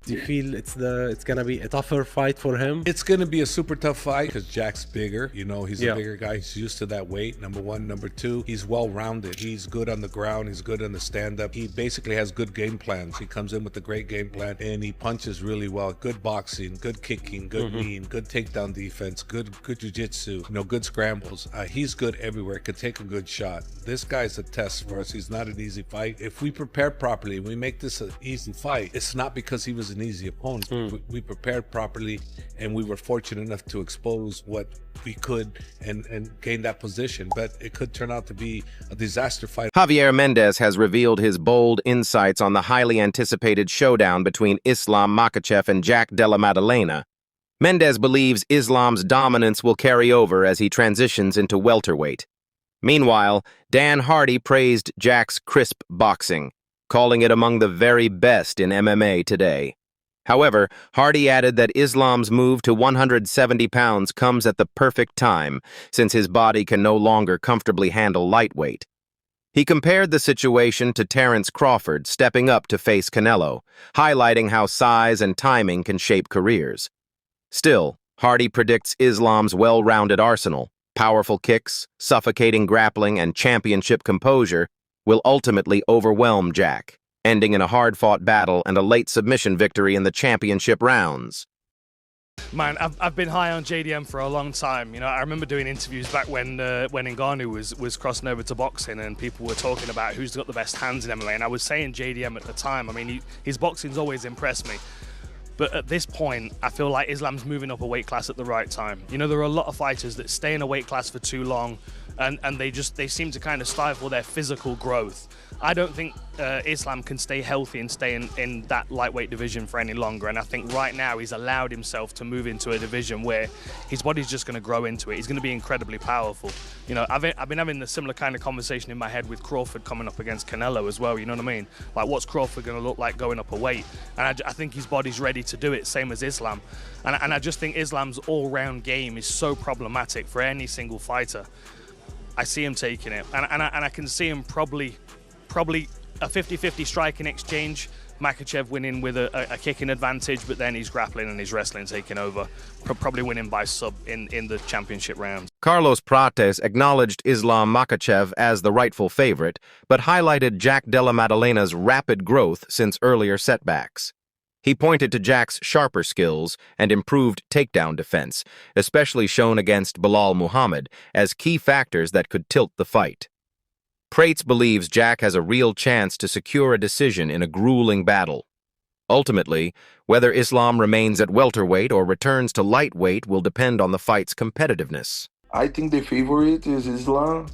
Do you feel it's gonna be a tougher fight for him? It's going to be a super tough fight because Jack's bigger. You know, he's Yeah. a bigger guy. He's used to that weight, number one. Number two, he's well-rounded. He's good on the ground. He's good on the stand-up. He basically has good game plans. He comes in with a great game plan, and he punches really well. Good boxing, good kicking, good lean, good takedown defense, good jiu-jitsu, good scrambles. He's good everywhere. Could take a good shot. This guy's a test for us. He's not an easy fight. If we prepare properly, we make this an easy fight. It's not because he was an easy opponent. We prepared properly, and we were fortunate enough to expose what we could and gain that position. But it could turn out to be a disaster fight. Javier Mendez has revealed his bold insights on the highly anticipated showdown between Islam Makhachev and Jack Della Maddalena. Mendez believes Islam's dominance will carry over as he transitions into welterweight. Meanwhile, Dan Hardy praised Jack's crisp boxing, calling it among the very best in MMA today. However, Hardy added that Islam's move to 170 pounds comes at the perfect time, since his body can no longer comfortably handle lightweight. He compared the situation to Terence Crawford stepping up to face Canelo, highlighting how size and timing can shape careers. Still, Hardy predicts Islam's well-rounded arsenal, powerful kicks, suffocating grappling, and championship composure will ultimately overwhelm Jack, ending in a hard-fought battle and a late submission victory in the championship rounds. Man, I've been high on JDM for a long time. I remember doing interviews back when Ngannou was crossing over to boxing, and people were talking about who's got the best hands in MMA, and I was saying JDM at the time. I mean, his boxing's always impressed me. But at this point, I feel like Islam's moving up a weight class at the right time. There are a lot of fighters that stay in a weight class for too long, and they seem to kind of stifle their physical growth. I don't think Islam can stay healthy and stay in that lightweight division for any longer. And I think right now he's allowed himself to move into a division where his body's just going to grow into it. He's going to be incredibly powerful. I've been having the similar kind of conversation in my head with Crawford coming up against Canelo as well. You know what I mean? Like, what's Crawford going to look like going up a weight? And I think his body's ready to do it, same as Islam. And I just think Islam's all-round game is so problematic for any single fighter. I see him taking it, and I can see him probably a 50-50 striking exchange, Makhachev winning with a kicking advantage, but then he's grappling and his wrestling taking over, probably winning by sub in the championship rounds. Carlos Prates acknowledged Islam Makhachev as the rightful favorite, but highlighted Jack Della Maddalena's rapid growth since earlier setbacks. He pointed to Jack's sharper skills and improved takedown defense, especially shown against Bilal Muhammad, as key factors that could tilt the fight. Prates believes Jack has a real chance to secure a decision in a grueling battle. Ultimately, whether Islam remains at welterweight or returns to lightweight will depend on the fight's competitiveness. I think the favorite is Islam,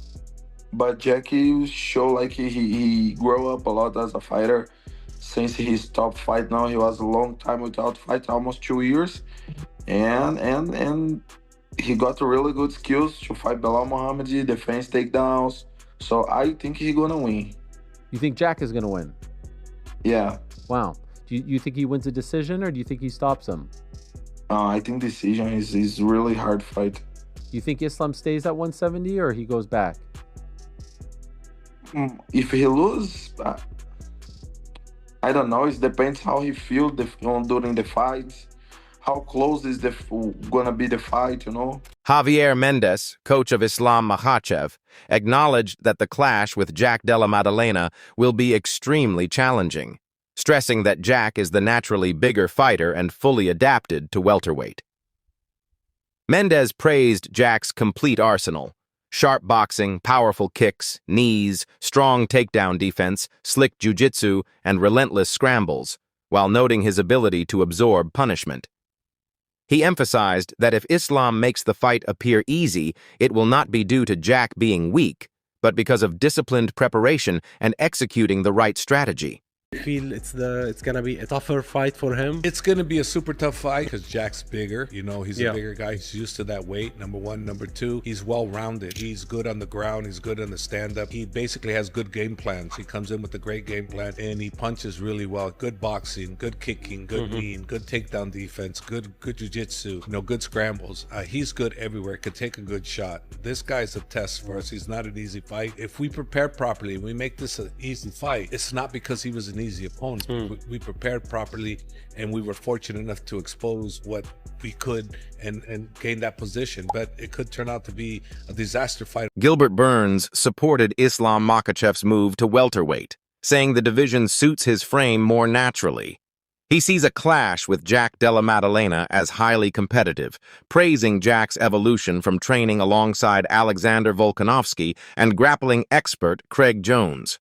but Jackie show like he grew up a lot as a fighter. Since his top fight now, he was a long time without fight, almost 2 years, and he got really good skills to fight Bilal Muhammad, defense takedowns. So I think he's gonna win. You think Jack is gonna win? Yeah. Wow. Do you think he wins a decision, or do you think he stops him? I think decision is really hard fight. Do you think Islam stays at 170 or he goes back? If he loses, I don't know. It depends how he feels during the fights. How close is gonna be the fight, Javier Mendes, coach of Islam Makhachev, acknowledged that the clash with Jack Della Maddalena will be extremely challenging, stressing that Jack is the naturally bigger fighter and fully adapted to welterweight. Mendez praised Jack's complete arsenal: sharp boxing, powerful kicks, knees, strong takedown defense, slick jiu-jitsu, and relentless scrambles, while noting his ability to absorb punishment. He emphasized that if Islam makes the fight appear easy, it will not be due to Jack being weak, but because of disciplined preparation and executing the right strategy. You feel it's gonna be a tougher fight for him? It's going to be a super tough fight because Jack's bigger. He's Yeah. a bigger guy. He's used to that weight, number one. Number two, he's well-rounded. He's good on the ground. He's good on the stand-up. He basically has good game plans. He comes in with a great game plan, and he punches really well. Good boxing, good kicking, good lean, good takedown defense, good jiu-jitsu, good scrambles. He's good everywhere. Could take a good shot. This guy's a test for us. He's not an easy fight. If we prepare properly and we make this an easy fight, it's not because he was an easy opponent. We prepared properly, and we were fortunate enough to expose what we could and gain that position. But it could turn out to be a disaster fight. Gilbert Burns supported Islam Makhachev's move to welterweight, saying the division suits his frame more naturally. He sees a clash with Jack Della Maddalena as highly competitive, praising Jack's evolution from training alongside Alexander Volkanovski and grappling expert Craig Jones.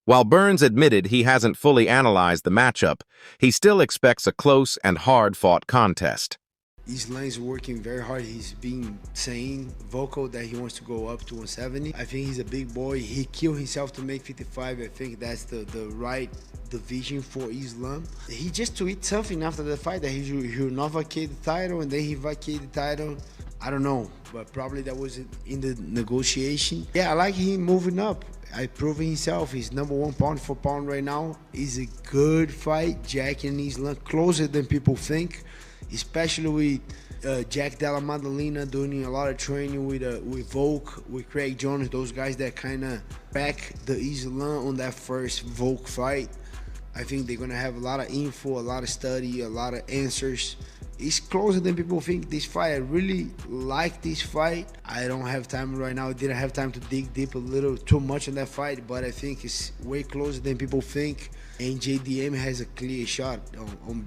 While Burns admitted he hasn't fully analyzed the matchup, he still expects a close and hard-fought contest. Islam is working very hard. He's been saying vocal that he wants to go up to 170. I think he's a big boy. He killed himself to make 55. I think that's the right division for Islam. He just tweeted something after the fight that he will not vacate the title, and then he vacated the title. I don't know, but probably that was in the negotiation. Yeah, I like him moving up. I proven himself. He's #1 pound for pound right now. It's a good fight. Jack and Islam closer than people think, especially with Jack Della Maddalena doing a lot of training with Volk, with Craig Jones, those guys that kind of back the Islam on that first Volk fight. I think they're gonna have a lot of info, a lot of study, a lot of answers. It's closer than people think, this fight. I really like this fight. I don't have time right now. I didn't have time to dig deep a little too much in that fight, but I think it's way closer than people think. And JDM has a clear shot on